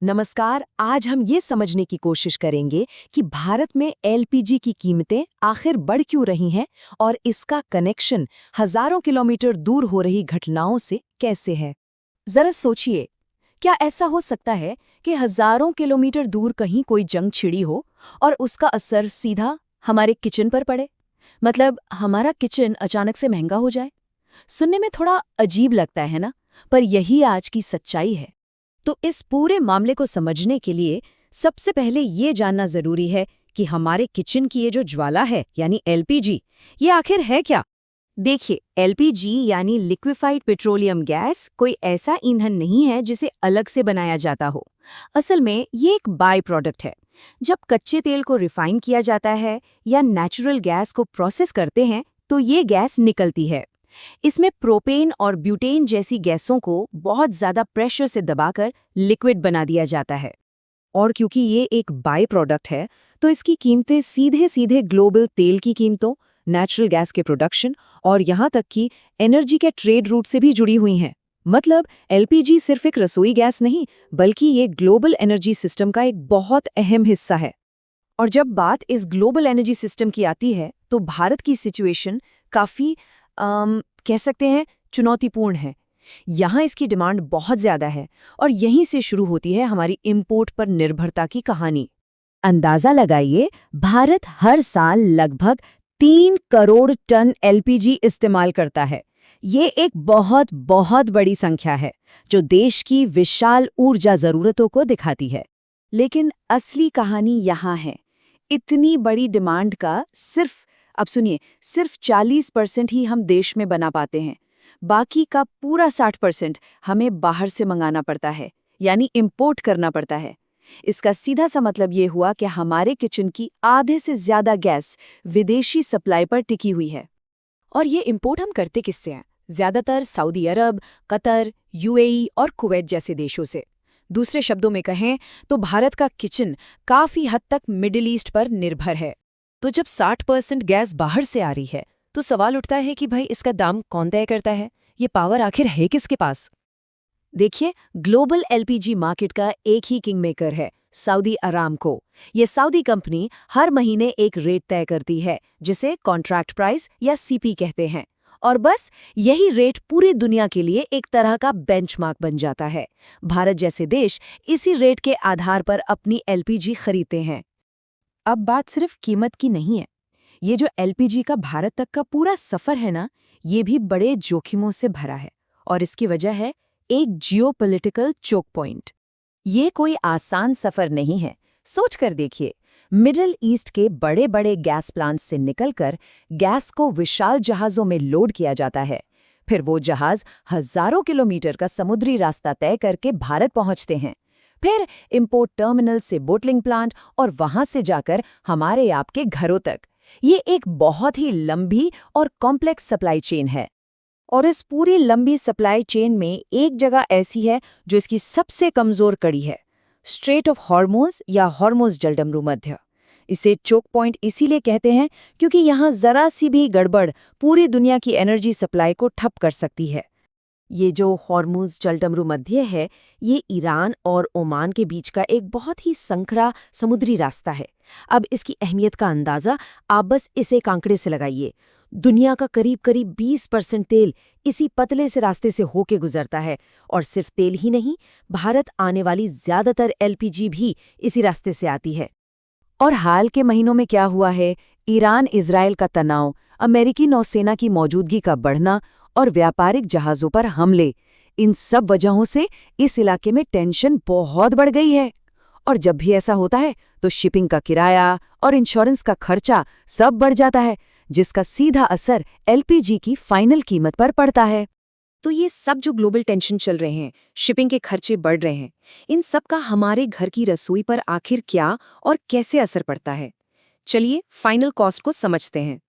नमस्कार। आज हम ये समझने की कोशिश करेंगे कि भारत में एलपीजी की कीमतें आखिर बढ़ क्यों रही हैं और इसका कनेक्शन हजारों किलोमीटर दूर हो रही घटनाओं से कैसे है। जरा सोचिए, क्या ऐसा हो सकता है कि हजारों किलोमीटर दूर कहीं कोई जंग छिड़ी हो और उसका असर सीधा हमारे किचन पर पड़े? मतलब हमारा किचन अचानक से महंगा हो जाए। सुनने में थोड़ा अजीब लगता है ना, पर यही आज की सच्चाई है। तो इस पूरे मामले को समझने के लिए सबसे पहले ये जानना जरूरी है कि हमारे किचन की ये जो ज्वाला है यानी एलपीजी, ये आखिर है क्या। देखिए, एलपीजी यानी लिक्विफाइड पेट्रोलियम गैस कोई ऐसा ईंधन नहीं है जिसे अलग से बनाया जाता हो। असल में ये एक बाय प्रोडक्ट है। जब कच्चे तेल को रिफाइन किया जाता है या नेचुरल गैस को प्रोसेस करते हैं तो ये गैस निकलती है। इसमें प्रोपेन और ब्यूटेन जैसी गैसों को बहुत ज़्यादा प्रेशर से दबाकर लिक्विड बना दिया जाता है। और क्योंकि ये एक बाय प्रोडक्ट है तो इसकी कीमतें सीधे सीधे ग्लोबल तेल की कीमतों, नेचुरल गैस के प्रोडक्शन और यहाँ तक कि एनर्जी के ट्रेड रूट से भी जुड़ी हुई हैं। मतलब एलपीजी सिर्फ एक रसोई गैस नहीं, बल्कि ये ग्लोबल एनर्जी सिस्टम का एक बहुत अहम हिस्सा है। और जब बात इस ग्लोबल एनर्जी सिस्टम की आती है तो भारत की सिचुएशन काफ़ी कह सकते हैं चुनौतीपूर्ण है। यहाँ इसकी डिमांड बहुत ज़्यादा है और यहीं से शुरू होती है हमारी इंपोर्ट पर निर्भरता की कहानी। अंदाज़ा लगाइए, भारत हर साल लगभग 3 करोड़ टन एलपीजी इस्तेमाल करता है। ये एक बहुत बहुत बड़ी संख्या है जो देश की विशाल ऊर्जा ज़रूरतों को दिखाती है। लेकिन असली कहानी यहाँ है। इतनी बड़ी डिमांड का अब सुनिए, सिर्फ 40% ही हम देश में बना पाते हैं। बाकी का पूरा 60% हमें बाहर से मंगाना पड़ता है, यानी इंपोर्ट करना पड़ता है। इसका सीधा सा मतलब ये हुआ कि हमारे किचन की आधे से ज्यादा गैस विदेशी सप्लाई पर टिकी हुई है। और ये इंपोर्ट हम करते किससे हैं? ज्यादातर सऊदी अरब, कतर, यूएई और कुवैत जैसे देशों से। दूसरे शब्दों में कहें तो भारत का किचन काफी हद तक मिडिल ईस्ट पर निर्भर है। तो जब 60% गैस बाहर से आ रही है तो सवाल उठता है कि भाई इसका दाम कौन तय करता है? ये पावर आखिर है किसके पास? देखिए, ग्लोबल एलपीजी मार्केट का एक ही किंग मेकर है, सऊदी अरामको। ये सऊदी कंपनी हर महीने एक रेट तय करती है जिसे कॉन्ट्रैक्ट प्राइस या सीपी कहते हैं। और बस यही रेट पूरी दुनिया के लिए एक तरह का बेंचमार्क बन जाता है। भारत जैसे देश इसी रेट के आधार पर अपनी एलपीजी खरीदते हैं। अब बात सिर्फ कीमत की नहीं है। ये जो एलपीजी का भारत तक का पूरा सफर है ना, ये भी बड़े जोखिमों से भरा है। और इसकी वजह है एक जियोपॉलिटिकल चोक पॉइंट। ये कोई आसान सफर नहीं है। सोच कर देखिए, मिडिल ईस्ट के बड़े बड़े गैस प्लांट्स से निकलकर गैस को विशाल जहाज़ों में लोड किया जाता है। फिर वो जहाज़ हजारों किलोमीटर का समुद्री रास्ता तय करके भारत पहुंचते हैं। फिर इंपोर्ट टर्मिनल से बोटलिंग प्लांट और वहां से जाकर हमारे आपके घरों तक। ये एक बहुत ही लंबी और कॉम्प्लेक्स सप्लाई चेन है। और इस पूरी लंबी सप्लाई चेन में एक जगह ऐसी है जो इसकी सबसे कमजोर कड़ी है, स्ट्रेट ऑफ हॉर्मुज़ या हॉर्मुज़ जलडमरू मध्य। इसे चोक पॉइंट इसीलिए कहते हैं क्योंकि यहाँ जरा सी भी गड़बड़ पूरी दुनिया की एनर्जी सप्लाई को ठप कर सकती है। ये जो हॉर्मुज़ जलडमरू मध्य है, ये ईरान और ओमान के बीच का एक बहुत ही संकरा समुद्री रास्ता है। अब इसकी अहमियत का अंदाज़ा आप बस इसे आंकड़े से लगाइए। दुनिया का करीब करीब 20% तेल इसी पतले से रास्ते से होके गुजरता है। और सिर्फ तेल ही नहीं, भारत आने वाली ज़्यादातर एलपीजी भी इसी रास्ते से आती है। और हाल के महीनों में क्या हुआ है? ईरान इजराइल का तनाव, अमेरिकी नौसेना की मौजूदगी का बढ़ना और व्यापारिक जहाज़ों पर हमले, इन सब वजहों से इस इलाके में टेंशन बहुत बढ़ गई है। और जब भी ऐसा होता है तो शिपिंग का किराया और इंश्योरेंस का खर्चा सब बढ़ जाता है, जिसका सीधा असर एलपीजी की फाइनल कीमत पर पड़ता है। तो ये सब जो ग्लोबल टेंशन चल रहे हैं, शिपिंग के खर्चे बढ़ रहे हैं, इन सब का हमारे घर की रसोई पर आखिर क्या और कैसे असर पड़ता है? चलिए फाइनल कॉस्ट को समझते हैं।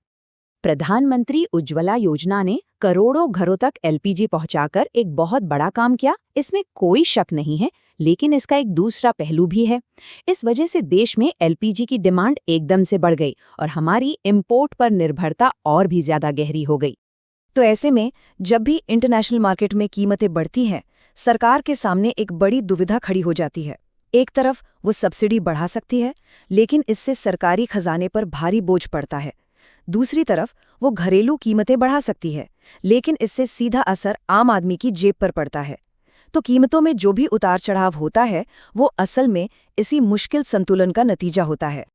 प्रधानमंत्री उज्ज्वला योजना ने करोड़ों घरों तक एलपीजी पहुंचाकर एक बहुत बड़ा काम किया, इसमें कोई शक नहीं है। लेकिन इसका एक दूसरा पहलू भी है। इस वजह से देश में एलपीजी की डिमांड एकदम से बढ़ गई और हमारी इंपोर्ट पर निर्भरता और भी ज्यादा गहरी हो गई। तो ऐसे में जब भी इंटरनेशनल मार्केट में कीमतें बढ़ती हैं, सरकार के सामने एक बड़ी दुविधा खड़ी हो जाती है। एक तरफ वो सब्सिडी बढ़ा सकती है, लेकिन इससे सरकारी खजाने पर भारी बोझ पड़ता है। दूसरी तरफ वो घरेलू कीमतें बढ़ा सकती है, लेकिन इससे सीधा असर आम आदमी की जेब पर पड़ता है। तो कीमतों में जो भी उतार चढ़ाव होता है, वो असल में इसी मुश्किल संतुलन का नतीजा होता है।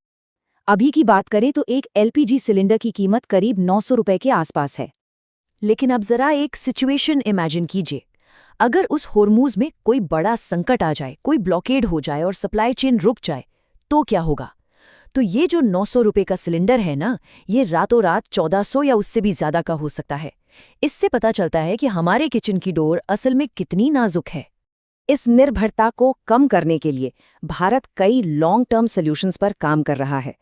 अभी की बात करें तो एक एलपीजी सिलेंडर की कीमत करीब 900 रुपए के आसपास है। लेकिन अब जरा एक सिचुएशन इमेजिन कीजिए। अगर उस होर्मुज में कोई बड़ा संकट आ जाए, कोई ब्लॉकेड हो जाए और सप्लाई चेन रुक जाए, तो क्या होगा? तो ये जो 900 रुपए का सिलेंडर है ना, ये रातों रात 1400 या उससे भी ज्यादा का हो सकता है। इससे पता चलता है कि हमारे किचन की डोर असल में कितनी नाजुक है। इस निर्भरता को कम करने के लिए भारत कई लॉन्ग टर्म सॉल्यूशंस पर काम कर रहा है,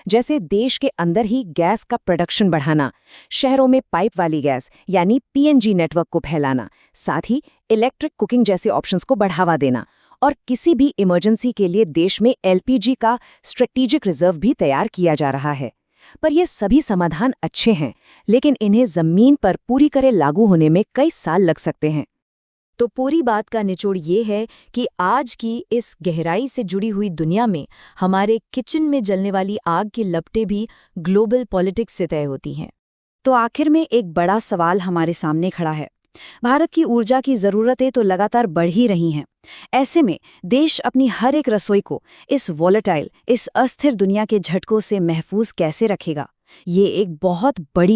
जैसे देश के अंदर ही गैस का प्रोडक्शन बढ़ाना, शहरों में पाइप वाली गैस यानी पीएनजी नेटवर्क को फैलाना, साथ ही इलेक्ट्रिक कुकिंग जैसे ऑप्शंस को बढ़ावा देना, और किसी भी इमरजेंसी के लिए देश में एलपीजी का स्ट्रेटेजिक रिजर्व भी तैयार किया जा रहा है। पर ये सभी समाधान अच्छे हैं, लेकिन इन्हें जमीन पर पूरी तरह लागू होने में कई साल लग सकते हैं। तो पूरी बात का निचोड़ ये है कि आज की इस गहराई से जुड़ी हुई दुनिया में हमारे किचन में जलने वाली आग की लपटें भी ग्लोबल पॉलिटिक्स से तय होती हैं। तो आखिर में एक बड़ा सवाल हमारे सामने खड़ा है। भारत की ऊर्जा की ज़रूरतें तो लगातार बढ़ ही रही हैं। ऐसे में देश अपनी हर एक रसोई को इस वॉलेटाइल, इस अस्थिर दुनिया के झटकों से महफूज कैसे रखेगा? ये एक बहुत बड़ी